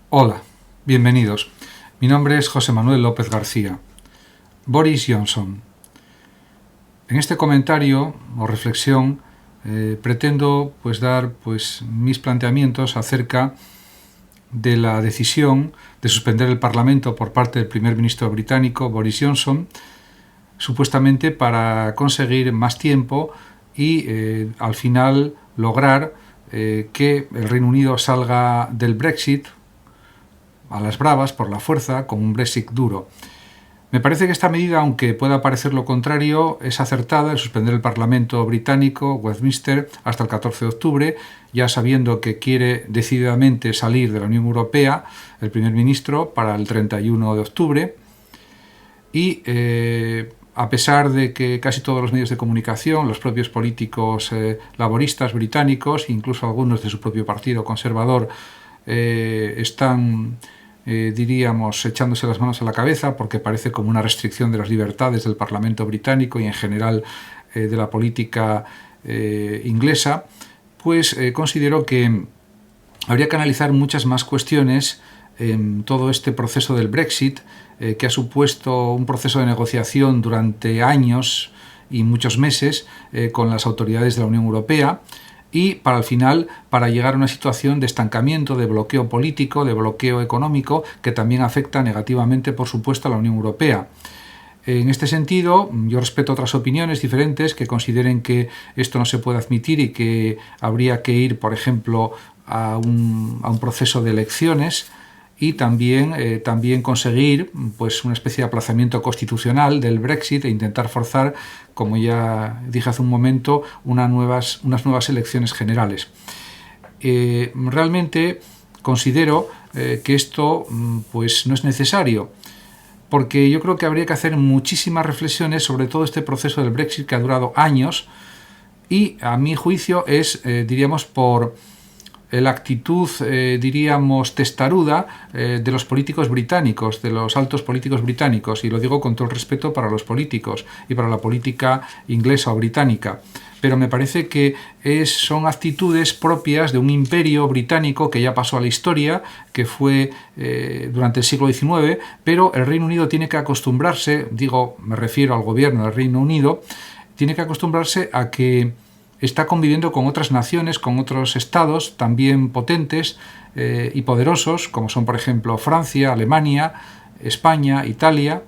Hola, bienvenidos. Mi nombre es José Manuel López García. Boris Johnson. En este comentario o reflexión pretendo dar mis planteamientos acerca de la decisión de suspender el Parlamento por parte del primer ministro británico Boris Johnson, supuestamente para conseguir más tiempo y al final lograr que el Reino Unido salga del Brexit a las bravas, por la fuerza, con un Brexit duro. Me parece que esta medida, aunque pueda parecer lo contrario, es acertada, el suspender el Parlamento británico, Westminster, hasta el 14 de octubre, ya sabiendo que quiere decididamente salir de la Unión Europea, el primer ministro, para el 31 de octubre. Y a pesar de que casi todos los medios de comunicación, los propios políticos laboristas británicos, incluso algunos de su propio partido conservador, están echándose las manos a la cabeza porque parece como una restricción de las libertades del Parlamento británico y en general de la política inglesa, considero que habría que analizar muchas más cuestiones en todo este proceso del Brexit, que ha supuesto un proceso de negociación durante años y muchos meses con las autoridades de la Unión Europea, y para llegar a una situación de estancamiento, de bloqueo político, de bloqueo económico, que también afecta negativamente, por supuesto, a la Unión Europea. En este sentido, yo respeto otras opiniones diferentes que consideren que esto no se puede admitir y que habría que ir, por ejemplo, a un proceso de elecciones y también conseguir una especie de aplazamiento constitucional del Brexit e intentar forzar, como ya dije hace un momento, unas nuevas elecciones generales. Realmente considero que esto no es necesario, porque yo creo que habría que hacer muchísimas reflexiones sobre todo este proceso del Brexit que ha durado años y, a mi juicio, es, por la actitud, testaruda de los políticos británicos, de los altos políticos británicos, y lo digo con todo el respeto para los políticos y para la política inglesa o británica. Pero me parece que son actitudes propias de un imperio británico que ya pasó a la historia, que fue durante el siglo XIX, pero el Reino Unido tiene que acostumbrarse, me refiero al gobierno del Reino Unido, tiene que acostumbrarse a que está conviviendo con otras naciones, con otros estados también potentes y poderosos, como son, por ejemplo, Francia, Alemania, España, Italia,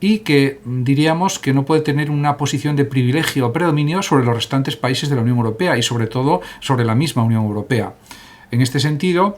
y que diríamos que no puede tener una posición de privilegio o predominio sobre los restantes países de la Unión Europea y, sobre todo, sobre la misma Unión Europea. En este sentido,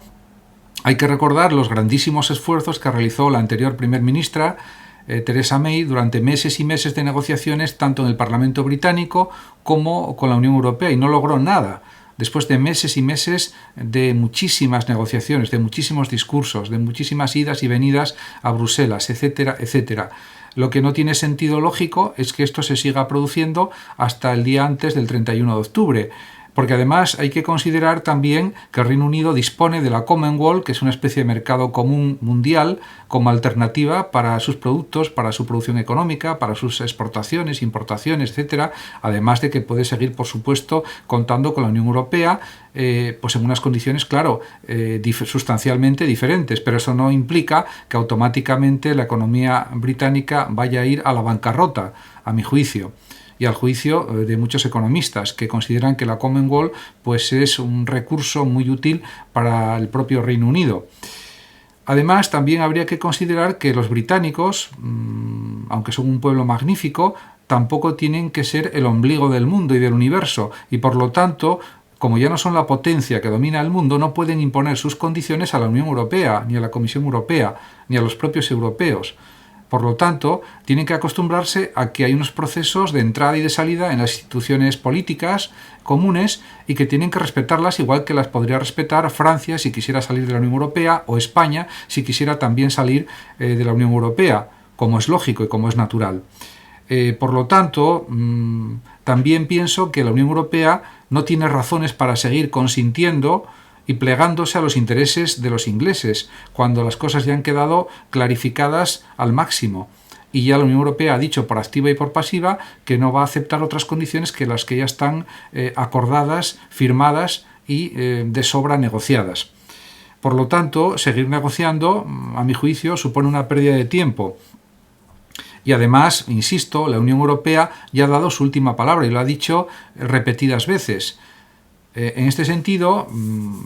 hay que recordar los grandísimos esfuerzos que realizó la anterior primer ministra, Theresa May, durante meses y meses de negociaciones tanto en el Parlamento británico como con la Unión Europea, y no logró nada. Después de meses y meses de muchísimas negociaciones, de muchísimos discursos, de muchísimas idas y venidas a Bruselas, etcétera, etcétera. Lo que no tiene sentido lógico es que esto se siga produciendo hasta el día antes del 31 de octubre. Porque además hay que considerar también que el Reino Unido dispone de la Commonwealth, que es una especie de mercado común mundial, como alternativa para sus productos, para su producción económica, para sus exportaciones, importaciones, etcétera, además de que puede seguir, por supuesto, contando con la Unión Europea, en unas condiciones, claro, sustancialmente diferentes, pero eso no implica que automáticamente la economía británica vaya a ir a la bancarrota, a mi juicio, y al juicio de muchos economistas que consideran que la Commonwealth es un recurso muy útil para el propio Reino Unido. Además, también habría que considerar que los británicos, aunque son un pueblo magnífico, tampoco tienen que ser el ombligo del mundo y del universo, y por lo tanto, como ya no son la potencia que domina el mundo, no pueden imponer sus condiciones a la Unión Europea, ni a la Comisión Europea, ni a los propios europeos. Por lo tanto, tienen que acostumbrarse a que hay unos procesos de entrada y de salida en las instituciones políticas comunes y que tienen que respetarlas igual que las podría respetar Francia si quisiera salir de la Unión Europea o España si quisiera también salir de la Unión Europea, como es lógico y como es natural. Por lo tanto, también pienso que la Unión Europea no tiene razones para seguir consintiendo y plegándose a los intereses de los ingleses, cuando las cosas ya han quedado clarificadas al máximo. Y ya la Unión Europea ha dicho por activa y por pasiva que no va a aceptar otras condiciones que las que ya están acordadas, firmadas y de sobra negociadas. Por lo tanto, seguir negociando, a mi juicio, supone una pérdida de tiempo. Y además, insisto, la Unión Europea ya ha dado su última palabra y lo ha dicho repetidas veces. En este sentido,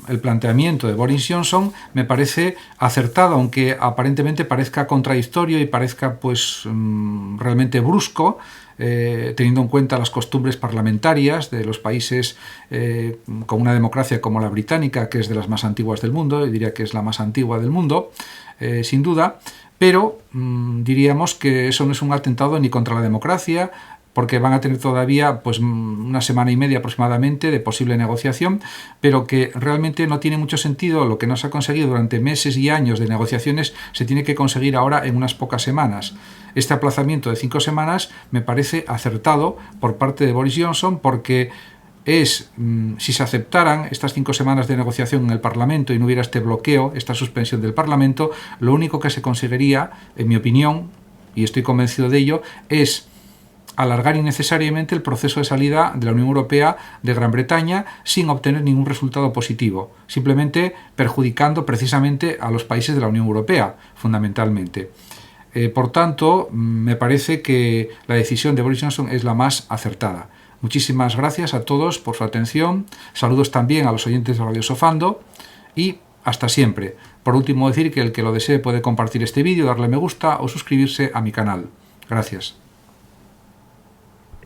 el planteamiento de Boris Johnson me parece acertado, aunque aparentemente parezca contradictorio y parezca realmente brusco, teniendo en cuenta las costumbres parlamentarias de los países con una democracia como la británica, que es de las más antiguas del mundo, y diría que es la más antigua del mundo, sin duda, pero diríamos que eso no es un atentado ni contra la democracia, porque van a tener todavía una semana y media aproximadamente de posible negociación, pero que realmente no tiene mucho sentido. Lo que no se ha conseguido durante meses y años de negociaciones se tiene que conseguir ahora en unas pocas semanas. Este aplazamiento de 5 semanas me parece acertado por parte de Boris Johnson, porque si se aceptaran estas 5 semanas de negociación en el Parlamento y no hubiera este bloqueo, esta suspensión del Parlamento, lo único que se conseguiría, en mi opinión, y estoy convencido de ello, es alargar innecesariamente el proceso de salida de la Unión Europea de Gran Bretaña sin obtener ningún resultado positivo, simplemente perjudicando precisamente a los países de la Unión Europea, fundamentalmente. Por tanto, me parece que la decisión de Boris Johnson es la más acertada. Muchísimas gracias a todos por su atención, saludos también a los oyentes de Radio Sofando y hasta siempre. Por último, decir que el que lo desee puede compartir este vídeo, darle me gusta o suscribirse a mi canal. Gracias.